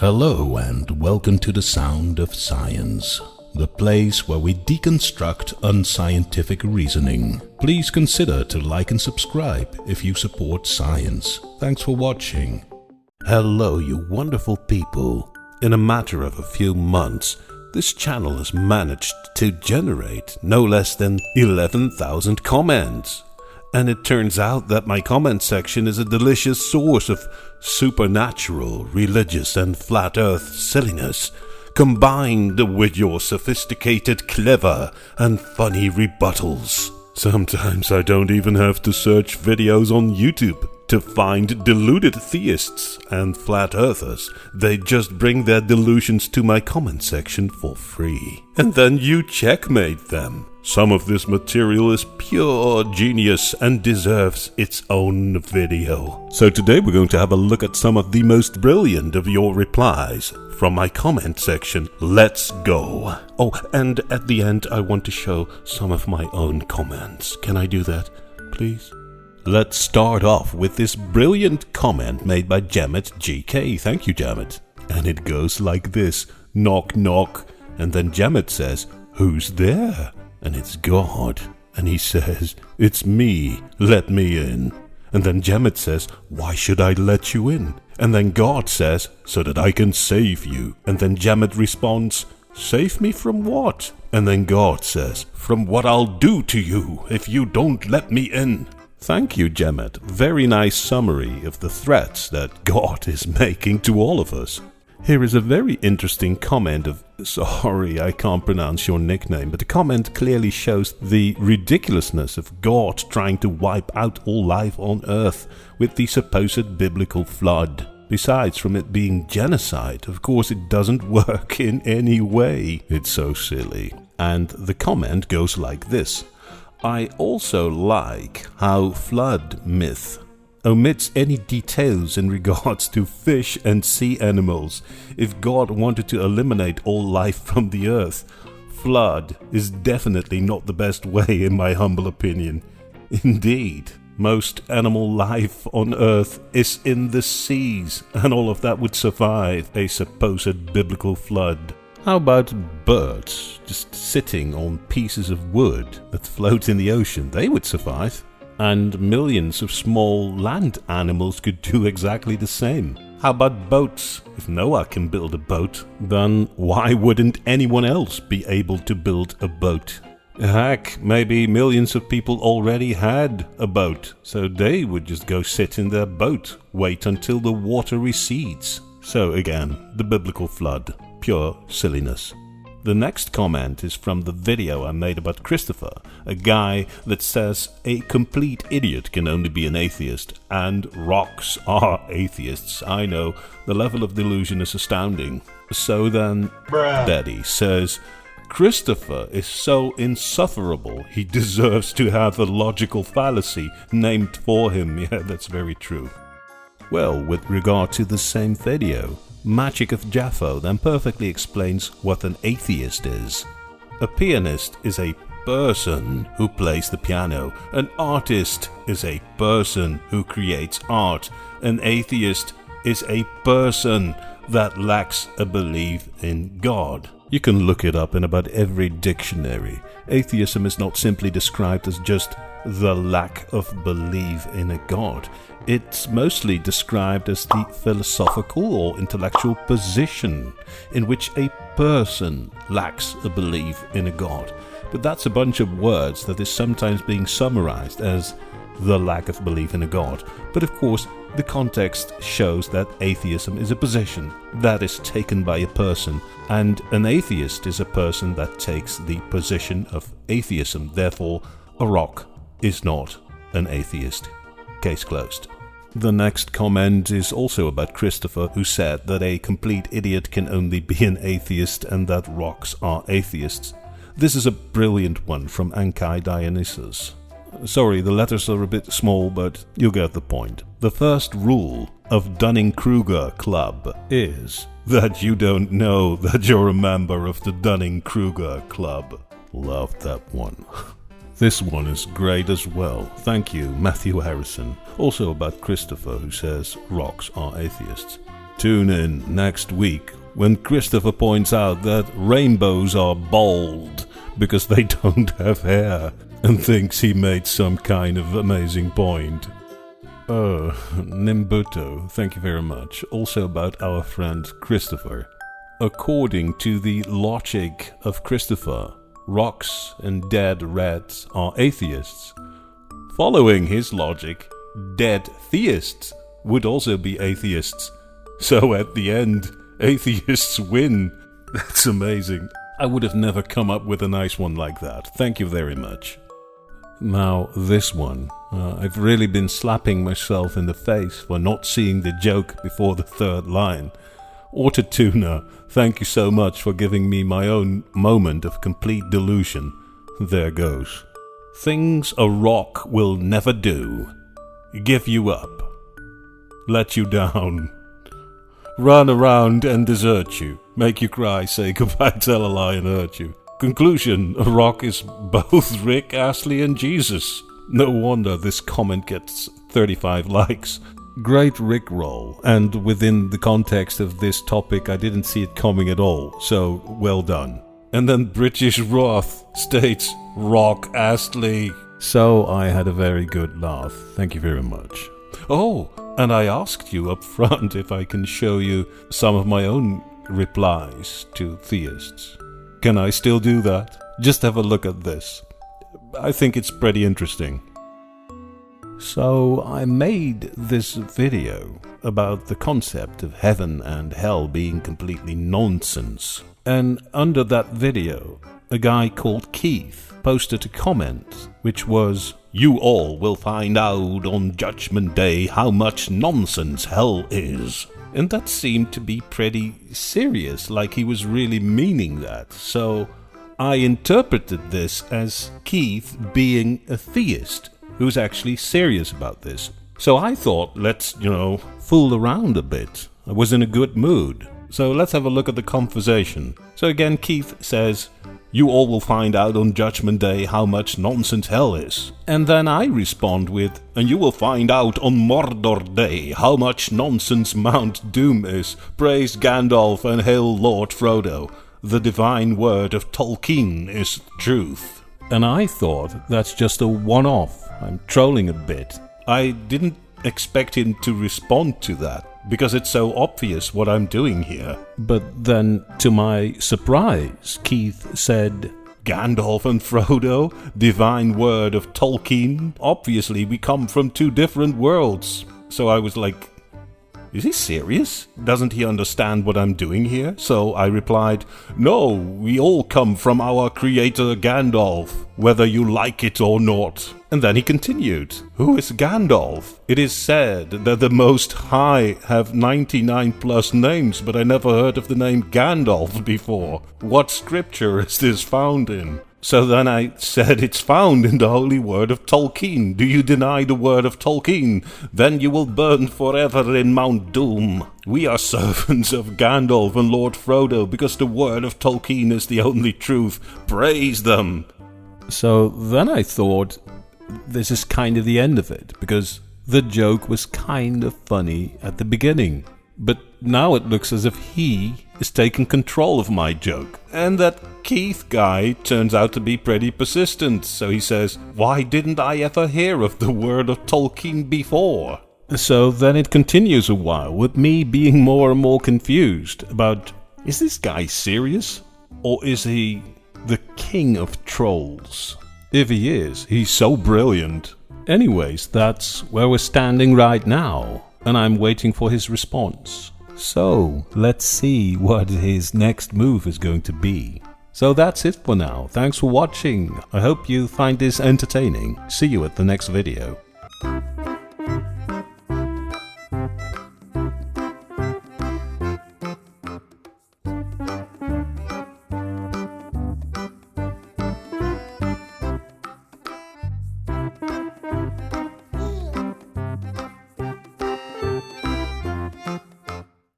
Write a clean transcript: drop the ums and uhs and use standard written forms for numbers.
Hello and welcome to the Sound of Science, the place where we deconstruct unscientific reasoning. Please consider to like and subscribe if you support science. Thanks for watching. Hello, you wonderful people. In a matter of a few months, this channel has managed to generate no less than 11,000 comments. And it turns out that my comment section is a delicious source of supernatural, religious, and flat earth silliness, combined with your sophisticated, clever, and funny rebuttals. Sometimes I don't even have to search videos on YouTube to find deluded theists and flat earthers. They just bring their delusions to my comment section for free. And then you checkmate them. Some of this material is pure genius and deserves its own video. So today we're going to have a look at some of the most brilliant of your replies from my comment section. Let's go. Oh, and at the end I want to show some of my own comments. Can I do that, please? Let's start off with this brilliant comment made by Jamet GK. Thank you, Jamet. And it goes like this: knock knock. And then Jamet says, "Who's there?" And it's God. And he says, "It's me, let me in." And then Jamet says, "Why should I let you in?" And then God says, "So that I can save you." And then Jamet responds, "Save me from what?" And then God says, "From what I'll do to you if you don't let me in." Thank you, Jamet. Very nice summary of the threats that God is making to all of us. Here is a very interesting comment of, sorry, I can't pronounce your nickname, but the comment clearly shows the ridiculousness of God trying to wipe out all life on Earth with the supposed biblical flood. Besides, from it being genocide, of course it doesn't work in any way. It's so silly. And the comment goes like this: I also like how flood myth omits any details in regards to fish and sea animals. If God wanted to eliminate all life from the earth, flood is definitely not the best way, in my humble opinion. Indeed, most animal life on earth is in the seas, and all of that would survive a supposed biblical flood. How about birds just sitting on pieces of wood that float in the ocean? They would survive. And millions of small land animals could do exactly the same. How about boats? If Noah can build a boat, then why wouldn't anyone else be able to build a boat? Heck, maybe millions of people already had a boat, so they would just go sit in their boat, wait until the water recedes. So again, the biblical flood. Pure silliness. The next comment is from the video I made about Christopher, a guy that says a complete idiot can only be an atheist, and rocks are atheists. I know, the level of delusion is astounding. So then, Daddy says, Christopher is so insufferable, he deserves to have a logical fallacy named for him. Yeah, that's very true. Well, with regard to the same video, Magic of Jaffo then perfectly explains what an atheist is. A pianist is a person who plays the piano. An artist is a person who creates art. An atheist is a person that lacks a belief in God. You can look it up in about every dictionary. Atheism is not simply described as just the lack of belief in a God. It's mostly described as the philosophical or intellectual position in which a person lacks a belief in a God. But that's a bunch of words that is sometimes being summarized as the lack of belief in a God. But of course, the context shows that atheism is a position that is taken by a person, and an atheist is a person that takes the position of atheism. Therefore, a rock is not an atheist. Case closed. The next comment is also about Christopher, who said that a complete idiot can only be an atheist and that rocks are atheists. This is a brilliant one from Ankai Dionysus. Sorry, the letters are a bit small, but you'll get the point. The first rule of Dunning-Kruger Club is that you don't know that you're a member of the Dunning-Kruger Club. Love that one. This one is great as well. Thank you, Matthew Harrison. Also about Christopher, who says rocks are atheists. Tune in next week when Christopher points out that rainbows are bald because they don't have hair, and thinks he made some kind of amazing point. Nimbuto, thank you very much. Also about our friend Christopher. According to the logic of Christopher, rocks and dead rats are atheists. Following his logic, dead theists would also be atheists. So at the end, atheists win. That's amazing. I would have never come up with a nice one like that. Thank you very much. Now, this one. I've really been slapping myself in the face for not seeing the joke before the third line. Autotuna, thank you so much for giving me my own moment of complete delusion. There goes. Things a rock will never do. Give you up. Let you down. Run around and desert you. Make you cry, say goodbye, tell a lie and hurt you. Conclusion, a rock is both Rick, Astley and Jesus. No wonder this comment gets 35 likes. Great Rickroll, and within the context of this topic I didn't see it coming at all, so well done. And then British Wrath states, Rock Astley. So I had a very good laugh, thank you very much. Oh, and I asked you up front if I can show you some of my own replies to theists. Can I still do that? Just have a look at this. I think it's pretty interesting. So I made this video about the concept of heaven and hell being completely nonsense. And under that video, a guy called Keith posted a comment which was, "You all will find out on Judgment Day how much nonsense hell is." And that seemed to be pretty serious, like he was really meaning that. So I interpreted this as Keith being a theist who's actually serious about this. So I thought, let's, fool around a bit. I was in a good mood. So let's have a look at the conversation. So again, Keith says, "You all will find out on Judgment Day how much nonsense hell is." And then I respond with, "And you will find out on Mordor Day how much nonsense Mount Doom is. Praise Gandalf and hail Lord Frodo. The divine word of Tolkien is truth." And I thought that's just a one-off. I'm trolling a bit. I didn't expect him to respond to that, because it's so obvious what I'm doing here. But then, to my surprise, Keith said, "Gandalf and Frodo, divine word of Tolkien. Obviously, we come from two different worlds." So I was like, is he serious? Doesn't he understand what I'm doing here? So I replied, "No, we all come from our creator Gandalf, whether you like it or not." And then he continued, "Who is Gandalf? It is said that the Most High have 99 plus names, but I never heard of the name Gandalf before. What scripture is this found in?" So then I said, "It's found in the holy word of Tolkien. Do you deny the word of Tolkien? Then you will burn forever in Mount Doom. We are servants of Gandalf and Lord Frodo because the word of Tolkien is the only truth. Praise them." So then I thought, this is kind of the end of it, because the joke was kind of funny at the beginning. But now it looks as if he is taking control of my joke. And that Keith guy turns out to be pretty persistent, so he says, "Why didn't I ever hear of the word of Tolkien before?" So then it continues a while, with me being more and more confused about, is this guy serious? Or is he the king of trolls? If he is, he's so brilliant. Anyways, that's where we're standing right now, and I'm waiting for his response. So, let's see what his next move is going to be. So that's it for now. Thanks for watching. I hope you find this entertaining. See you at the next video.